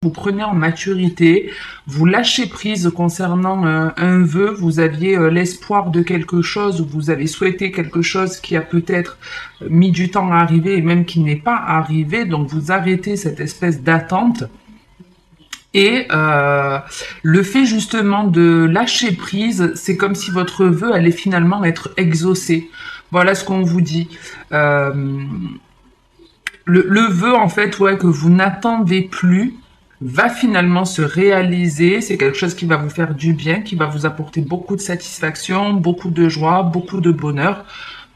vous prenez en maturité, vous lâchez prise concernant un vœu, vous aviez l'espoir de quelque chose, vous avez souhaité quelque chose qui a peut-être mis du temps à arriver et même qui n'est pas arrivé, donc vous arrêtez cette espèce d'attente. Et le fait justement de lâcher prise, c'est comme si votre vœu allait finalement être exaucé. Voilà ce qu'on vous dit. Le vœu en fait, ouais, que vous n'attendez plus, va finalement se réaliser. C'est quelque chose qui va vous faire du bien, qui va vous apporter beaucoup de satisfaction, beaucoup de joie, beaucoup de bonheur.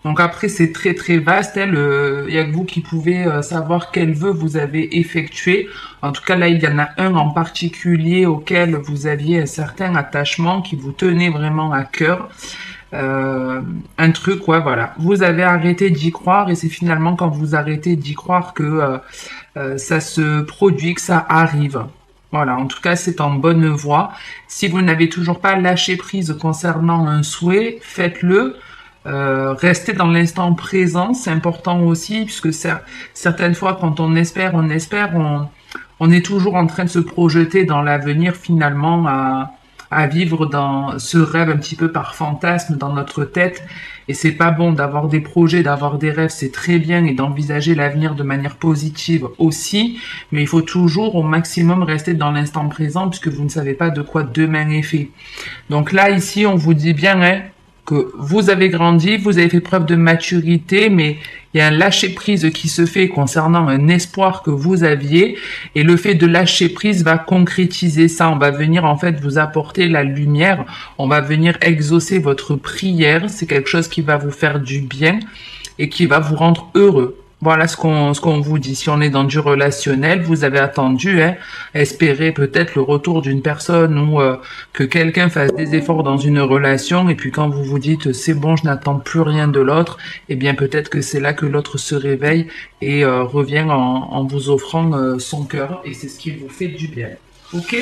Donc après, c'est très très vaste. Il y a que vous qui pouvez savoir quel vœu vous avez effectué. En tout cas, là, il y en a un en particulier auquel vous aviez un certain attachement, qui vous tenait vraiment à cœur. Un truc, ouais, voilà. Vous avez arrêté d'y croire et c'est finalement quand vous arrêtez d'y croire que ça se produit, que ça arrive. Voilà, en tout cas, c'est en bonne voie. Si vous n'avez toujours pas lâché prise concernant un souhait, faites-le. Restez dans l'instant présent, c'est important aussi, puisque certaines fois, quand on espère, on est toujours en train de se projeter dans l'avenir, finalement, à vivre dans ce rêve un petit peu par fantasme dans notre tête. Et c'est pas bon d'avoir des projets, d'avoir des rêves, c'est très bien, et d'envisager l'avenir de manière positive aussi, mais il faut toujours au maximum rester dans l'instant présent puisque vous ne savez pas de quoi demain est fait. Donc là, ici, on vous dit bien, hein, que vous avez grandi, vous avez fait preuve de maturité, mais il y a un lâcher-prise qui se fait concernant un espoir que vous aviez, et le fait de lâcher prise va concrétiser ça. On va venir en fait vous apporter la lumière, on va venir exaucer votre prière, c'est quelque chose qui va vous faire du bien et qui va vous rendre heureux. Voilà ce qu'on vous dit. Si on est dans du relationnel, vous avez attendu, hein, espérer peut-être le retour d'une personne ou que quelqu'un fasse des efforts dans une relation, et puis quand vous vous dites c'est bon, je n'attends plus rien de l'autre, eh bien peut-être que c'est là que l'autre se réveille et revient en vous offrant son cœur, et c'est ce qui vous fait du bien. Ok?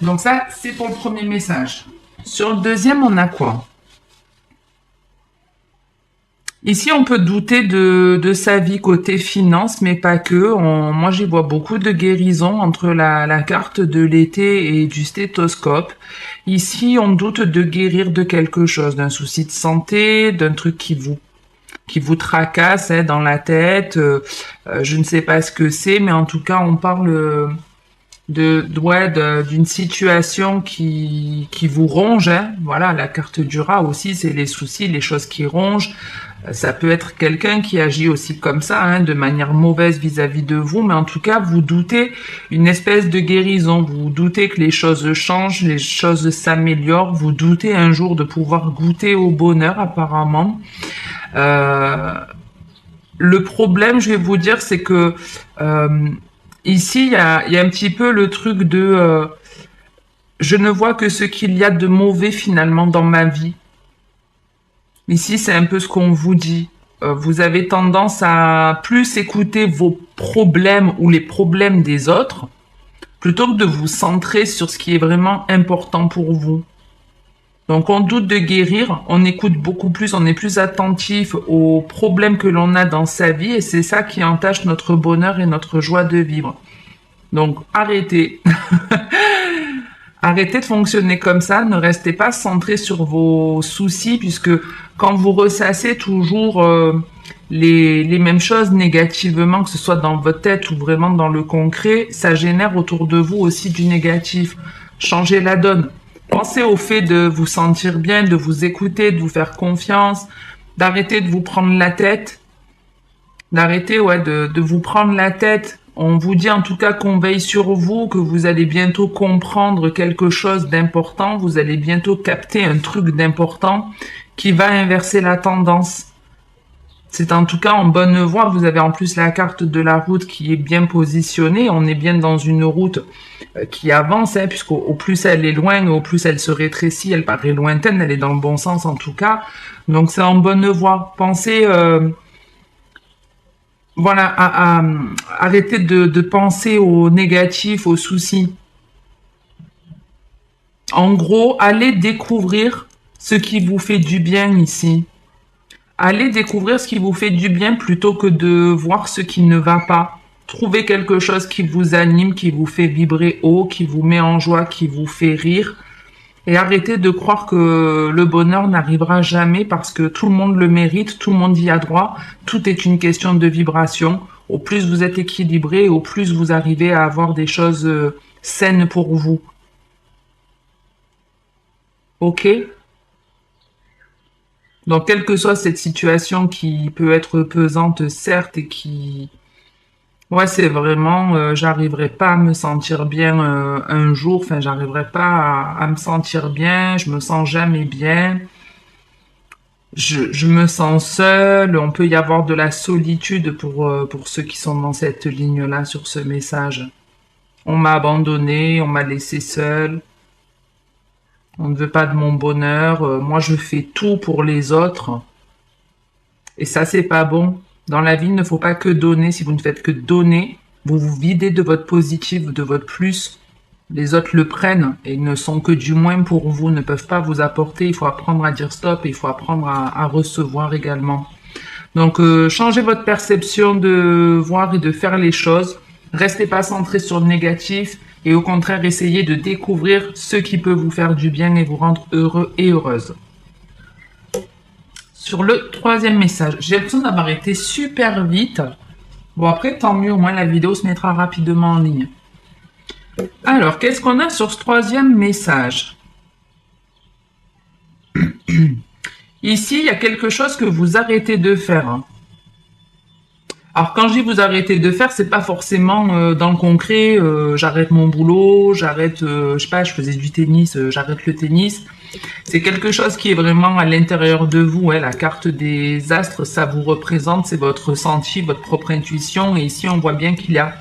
Donc ça, c'est pour le premier message. Sur le deuxième, on a quoi? Ici, on peut douter de sa vie côté finance, mais pas que. Moi, j'y vois beaucoup de guérison entre la carte de l'été et du stéthoscope. Ici, on doute de guérir de quelque chose, d'un souci de santé, d'un truc qui vous tracasse, hein, dans la tête. Je ne sais pas ce que c'est, mais en tout cas, on parle d'une situation qui vous ronge, hein. Voilà, la carte du rat aussi, c'est les soucis, les choses qui rongent. Ça peut être quelqu'un qui agit aussi comme ça, hein, de manière mauvaise vis-à-vis de vous, mais en tout cas, vous doutez une espèce de guérison, vous doutez que les choses changent, les choses s'améliorent, vous doutez un jour de pouvoir goûter au bonheur, apparemment. Le problème, je vais vous dire, c'est que ici, il y a un petit peu le truc de je ne vois que ce qu'il y a de mauvais finalement dans ma vie. Ici, c'est un peu ce qu'on vous dit. Vous avez tendance à plus écouter vos problèmes ou les problèmes des autres, plutôt que de vous centrer sur ce qui est vraiment important pour vous. Donc, on doute de guérir, on écoute beaucoup plus, on est plus attentif aux problèmes que l'on a dans sa vie, et c'est ça qui entache notre bonheur et notre joie de vivre. Donc, arrêtez. Arrêtez de fonctionner comme ça, ne restez pas centré sur vos soucis, puisque quand vous ressassez toujours les mêmes choses négativement, que ce soit dans votre tête ou vraiment dans le concret, ça génère autour de vous aussi du négatif. Changez la donne. Pensez au fait de vous sentir bien, de vous écouter, de vous faire confiance, d'arrêter de vous prendre la tête, d'arrêter de vous prendre la tête. On vous dit en tout cas qu'on veille sur vous, que vous allez bientôt comprendre quelque chose d'important, vous allez bientôt capter un truc d'important qui va inverser la tendance. C'est en tout cas en bonne voie. Vous avez en plus la carte de la route qui est bien positionnée. On est bien dans une route qui avance, hein, puisqu'au plus elle est loin, au plus elle se rétrécit, elle paraît lointaine, elle est dans le bon sens en tout cas. Donc c'est en bonne voie. Pensez... arrêtez de penser aux négatifs, aux soucis. En gros, allez découvrir ce qui vous fait du bien ici. Allez découvrir ce qui vous fait du bien plutôt que de voir ce qui ne va pas. Trouvez quelque chose qui vous anime, qui vous fait vibrer haut, qui vous met en joie, qui vous fait rire. Et arrêtez de croire que le bonheur n'arrivera jamais parce que tout le monde le mérite, tout le monde y a droit. Tout est une question de vibration. Au plus vous êtes équilibré, au plus vous arrivez à avoir des choses saines pour vous. Ok? Donc, quelle que soit cette situation qui peut être pesante, certes, et qui... Ouais, c'est vraiment, j'arriverai pas à me sentir bien un jour, enfin, j'arriverai pas à me sentir bien, je me sens jamais bien, je me sens seule, on peut y avoir de la solitude pour ceux qui sont dans cette ligne-là sur ce message. On m'a abandonné, on m'a laissé seule, on ne veut pas de mon bonheur, moi je fais tout pour les autres. Et ça, c'est pas bon. Dans la vie, il ne faut pas que donner. Si vous ne faites que donner, vous vous videz de votre positif, de votre plus. Les autres le prennent et ne sont que du moins pour vous, ne peuvent pas vous apporter. Il faut apprendre à dire stop et il faut apprendre à recevoir également. Donc, changez votre perception de voir et de faire les choses. Restez pas centré sur le négatif et au contraire, essayez de découvrir ce qui peut vous faire du bien et vous rendre heureux et heureuse. Sur le troisième message, j'ai l'impression d'avoir été super vite. Bon, après, tant mieux, au moins la vidéo se mettra rapidement en ligne. Alors, qu'est-ce qu'on a sur ce troisième message? Ici, il y a quelque chose que vous arrêtez de faire. Alors, quand je dis vous arrêtez de faire, c'est pas forcément dans le concret, j'arrête mon boulot, j'arrête, je sais pas, je faisais du tennis, j'arrête le tennis. C'est quelque chose qui est vraiment à l'intérieur de vous. La carte des astres, ça vous représente, c'est votre ressenti, votre propre intuition. Et ici, on voit bien qu'il y a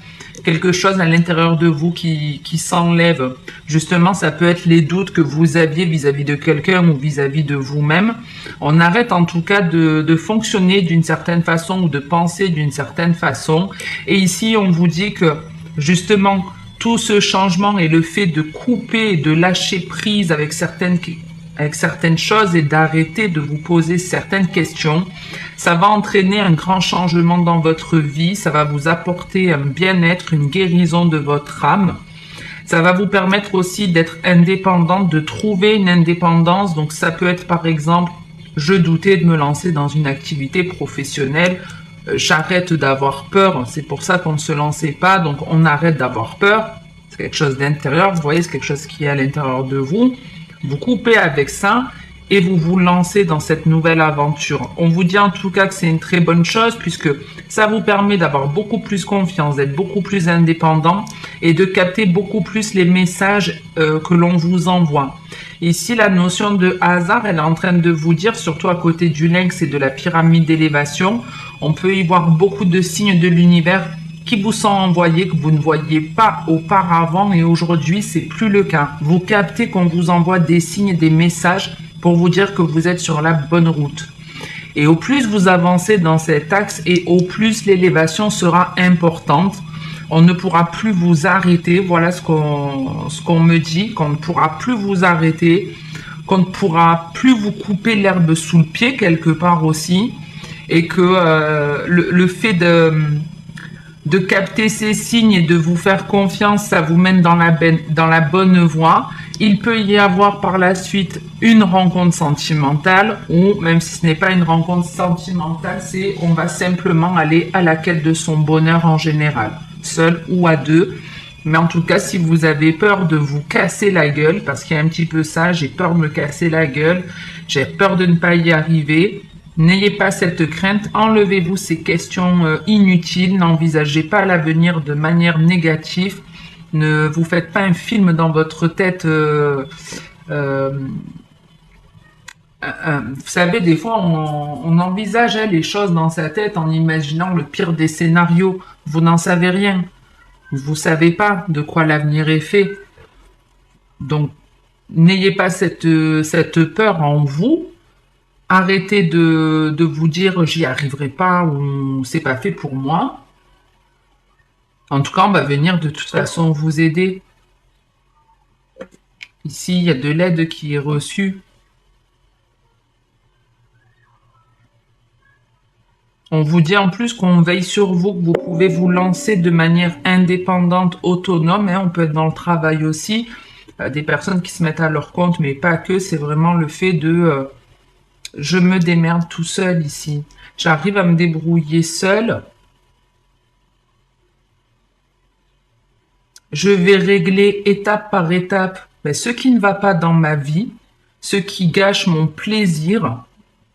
quelque chose à l'intérieur de vous qui s'enlève. Justement, ça peut être les doutes que vous aviez vis-à-vis de quelqu'un ou vis-à-vis de vous-même. On arrête en tout cas de fonctionner d'une certaine façon ou de penser d'une certaine façon. Et ici, on vous dit que justement, tout ce changement et le fait de couper et de lâcher prise avec certaines choses et d'arrêter de vous poser certaines questions, ça va entraîner un grand changement dans votre vie, ça va vous apporter un bien-être, une guérison de votre âme. Ça va vous permettre aussi d'être indépendante, de trouver une indépendance. Donc ça peut être par exemple, je doutais de me lancer dans une activité professionnelle, j'arrête d'avoir peur, c'est pour ça qu'on ne se lançait pas, donc on arrête d'avoir peur. C'est quelque chose d'intérieur, vous voyez, c'est quelque chose qui est à l'intérieur de vous. Vous coupez avec ça et vous vous lancez dans cette nouvelle aventure. On vous dit en tout cas que c'est une très bonne chose puisque ça vous permet d'avoir beaucoup plus confiance, d'être beaucoup plus indépendant et de capter beaucoup plus les messages que l'on vous envoie. Ici, la notion de hasard, elle est en train de vous dire, surtout à côté du lynx et de la pyramide d'élévation, on peut y voir beaucoup de signes de l'univers qui vous sont envoyés, que vous ne voyiez pas auparavant et aujourd'hui, c'est plus le cas. Vous captez qu'on vous envoie des signes, des messages pour vous dire que vous êtes sur la bonne route. Et au plus vous avancez dans cet axe et au plus l'élévation sera importante, on ne pourra plus vous arrêter. Voilà ce qu'on me dit, qu'on ne pourra plus vous arrêter, qu'on ne pourra plus vous couper l'herbe sous le pied quelque part aussi, et que le fait de capter ces signes et de vous faire confiance, ça vous mène dans la bonne voie. Il peut y avoir par la suite une rencontre sentimentale ou même si ce n'est pas une rencontre sentimentale, c'est on va simplement aller à la quête de son bonheur en général, seul ou à deux. Mais en tout cas, si vous avez peur de vous casser la gueule, parce qu'il y a un petit peu ça, j'ai peur de me casser la gueule, j'ai peur de ne pas y arriver, n'ayez pas cette crainte, enlevez-vous ces questions inutiles, n'envisagez pas l'avenir de manière négative, ne vous faites pas un film dans votre tête. Vous savez, des fois, on envisage les choses dans sa tête en imaginant le pire des scénarios. Vous n'en savez rien. Vous savez pas de quoi l'avenir est fait. Donc, n'ayez pas cette peur en vous. Arrêtez de vous dire j'y arriverai pas ou c'est pas fait pour moi. En tout cas, on va venir de toute façon vous aider. Ici, il y a de l'aide qui est reçue. On vous dit en plus qu'on veille sur vous, que vous pouvez vous lancer de manière indépendante, autonome. Hein. On peut être dans le travail aussi. Des personnes qui se mettent à leur compte, mais pas que. C'est vraiment le fait de je me démerde tout seul ici. J'arrive à me débrouiller seul. Je vais régler étape par étape ce qui ne va pas dans ma vie, ce qui gâche mon plaisir,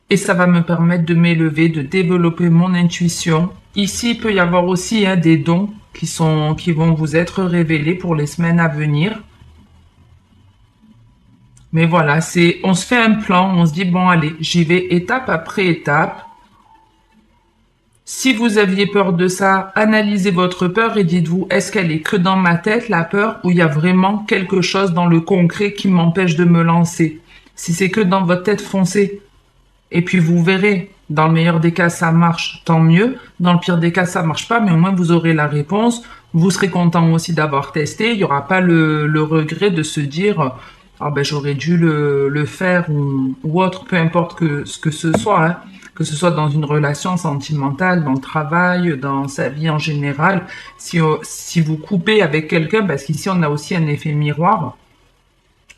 et ça va me permettre de m'élever, de développer mon intuition. Ici, il peut y avoir aussi des dons qui vont vous être révélés pour les semaines à venir. Mais voilà, on se fait un plan, on se dit bon allez, j'y vais étape après étape. Si vous aviez peur de ça, analysez votre peur et dites-vous, est-ce qu'elle est que dans ma tête, la peur, ou il y a vraiment quelque chose dans le concret qui m'empêche de me lancer? Si c'est que dans votre tête, foncez. Et puis vous verrez, dans le meilleur des cas, ça marche, tant mieux. Dans le pire des cas, ça marche pas, mais au moins vous aurez la réponse. Vous serez content aussi d'avoir testé. Il n'y aura pas le regret de se dire, ah ben j'aurais dû le faire ou autre, peu importe ce que ce soit, hein. Que ce soit dans une relation sentimentale, dans le travail, dans sa vie en général. Si vous coupez avec quelqu'un, parce qu'ici on a aussi un effet miroir,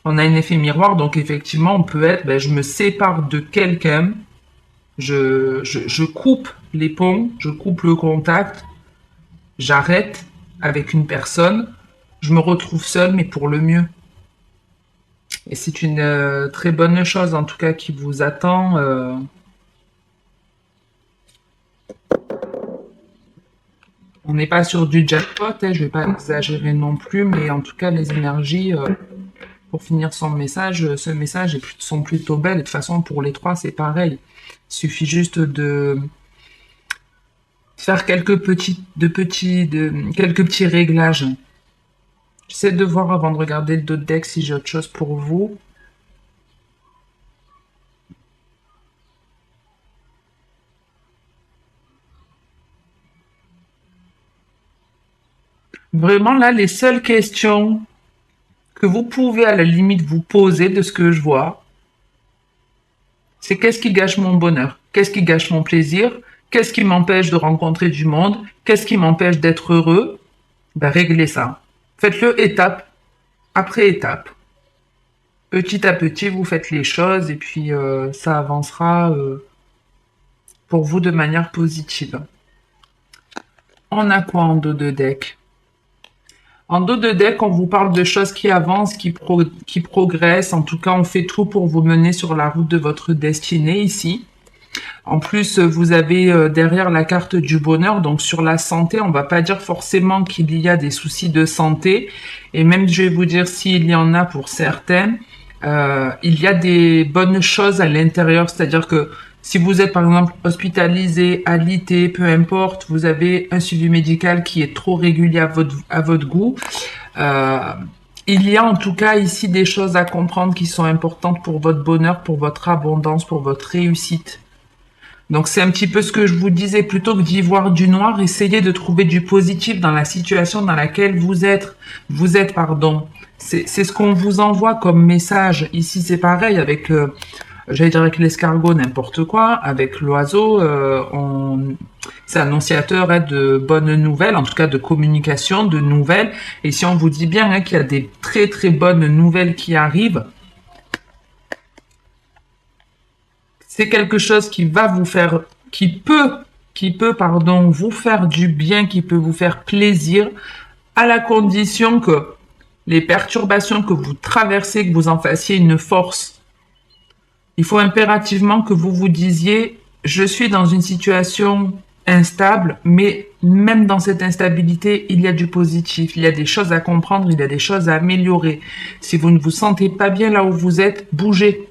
on a un effet miroir, donc effectivement, on peut être, je me sépare de quelqu'un, je coupe les ponts, je coupe le contact, j'arrête avec une personne, je me retrouve seule, mais pour le mieux. Et c'est une très bonne chose, en tout cas, qui vous attend. On n'est pas sur du jackpot, hein, je vais pas exagérer non plus, mais en tout cas, les énergies... pour finir ce message sont plutôt belles. De toute façon, pour les trois, c'est pareil. Il suffit juste de faire quelques petits réglages. J'essaie de voir avant de regarder le dos de deck si j'ai autre chose pour vous. Vraiment, là, les seules questions que vous pouvez à la limite vous poser de ce que je vois, c'est qu'est-ce qui gâche mon bonheur? Qu'est-ce qui gâche mon plaisir? Qu'est-ce qui m'empêche de rencontrer du monde? Qu'est-ce qui m'empêche d'être heureux? Réglez ça. Faites-le étape après étape. Petit à petit, vous faites les choses et puis ça avancera pour vous de manière positive. On a quoi en dos de deck? En dos de deck, on vous parle de choses qui avancent, qui progressent. En tout cas, on fait tout pour vous mener sur la route de votre destinée ici. En plus, vous avez derrière la carte du bonheur, donc sur la santé, on va pas dire forcément qu'il y a des soucis de santé. Et même, je vais vous dire s'il y en a pour certains, il y a des bonnes choses à l'intérieur. C'est-à-dire que si vous êtes par exemple hospitalisé, alité, peu importe, vous avez un suivi médical qui est trop régulier à votre goût. Il y a en tout cas ici des choses à comprendre qui sont importantes pour votre bonheur, pour votre abondance, pour votre réussite. Donc c'est un petit peu ce que je vous disais, plutôt que d'y voir du noir, essayez de trouver du positif dans la situation dans laquelle vous êtes. C'est ce qu'on vous envoie comme message. Ici c'est pareil avec, j'allais dire avec l'escargot, n'importe quoi. Avec l'oiseau, c'est annonciateur de bonnes nouvelles, en tout cas de communication, de nouvelles. Et si on vous dit bien qu'il y a des très très bonnes nouvelles qui arrivent, c'est quelque chose qui va vous faire, qui peut, vous faire du bien, qui peut vous faire plaisir, à la condition que les perturbations que vous traversez, que vous en fassiez une force. Il faut impérativement que vous vous disiez, je suis dans une situation instable, mais même dans cette instabilité, il y a du positif, il y a des choses à comprendre, il y a des choses à améliorer. Si vous ne vous sentez pas bien là où vous êtes, bougez.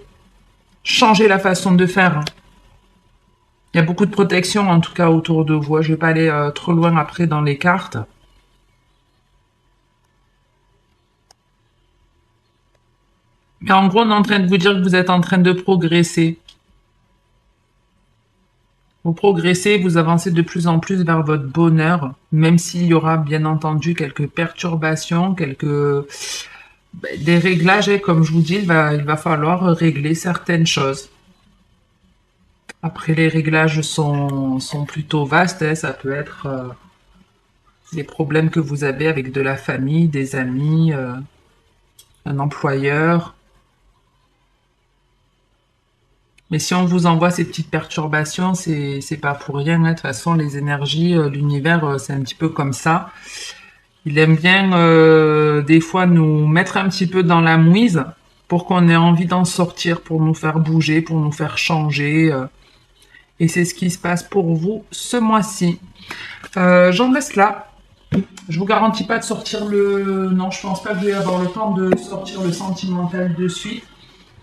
Changez la façon de faire. Il y a beaucoup de protection en tout cas autour de vous. Je ne vais pas aller trop loin après dans les cartes. Mais en gros, on est en train de vous dire que vous êtes en train de progresser. Vous progressez, vous avancez de plus en plus vers votre bonheur, même s'il y aura bien entendu quelques perturbations, des réglages, et comme je vous dis, il va falloir régler certaines choses. Après, les réglages sont plutôt vastes, hein. Ça peut être des problèmes que vous avez avec de la famille, des amis, un employeur. Mais si on vous envoie ces petites perturbations, c'est pas pour rien, hein. De toute façon, les énergies, l'univers, c'est un petit peu comme ça. Il aime bien des fois nous mettre un petit peu dans la mouise pour qu'on ait envie d'en sortir, pour nous faire bouger, pour nous faire changer. Et c'est ce qui se passe pour vous ce mois-ci. J'en reste là. Je vous garantis pas de sortir le... Non, je pense pas que je vais avoir le temps de sortir le sentimental de suite.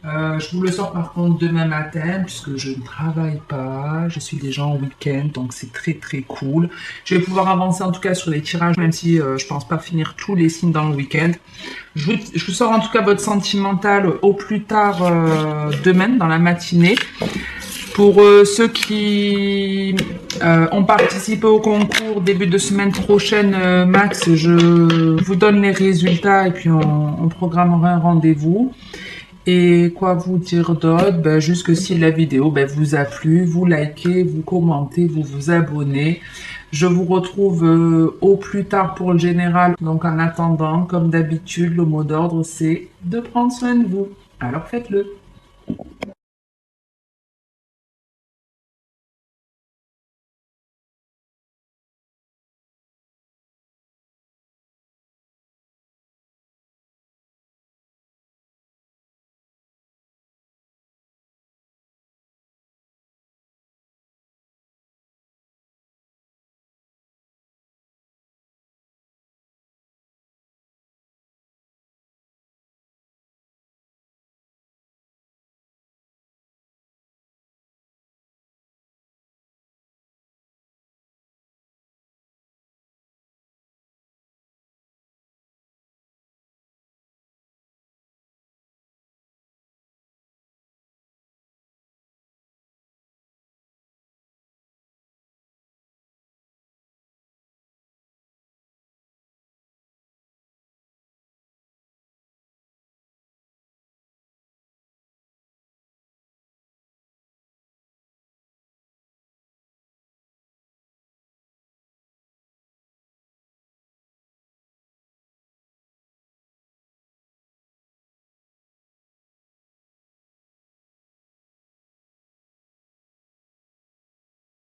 Je vous le sors par contre demain matin puisque je ne travaille pas, je suis déjà en week-end donc c'est très très cool. Je vais pouvoir avancer en tout cas sur les tirages même si je pense pas finir tous les signes dans le week-end. Je vous sors en tout cas votre sentimental au plus tard demain dans la matinée. Pour ceux qui ont participé au concours début de semaine prochaine, max, je vous donne les résultats et puis on programmera un rendez-vous. Et quoi vous dire d'autre? Ben, juste que si la vidéo vous a plu, vous likez, vous commentez, vous vous abonnez. Je vous retrouve au plus tard pour le général. Donc en attendant, comme d'habitude, le mot d'ordre c'est de prendre soin de vous. Alors faites-le.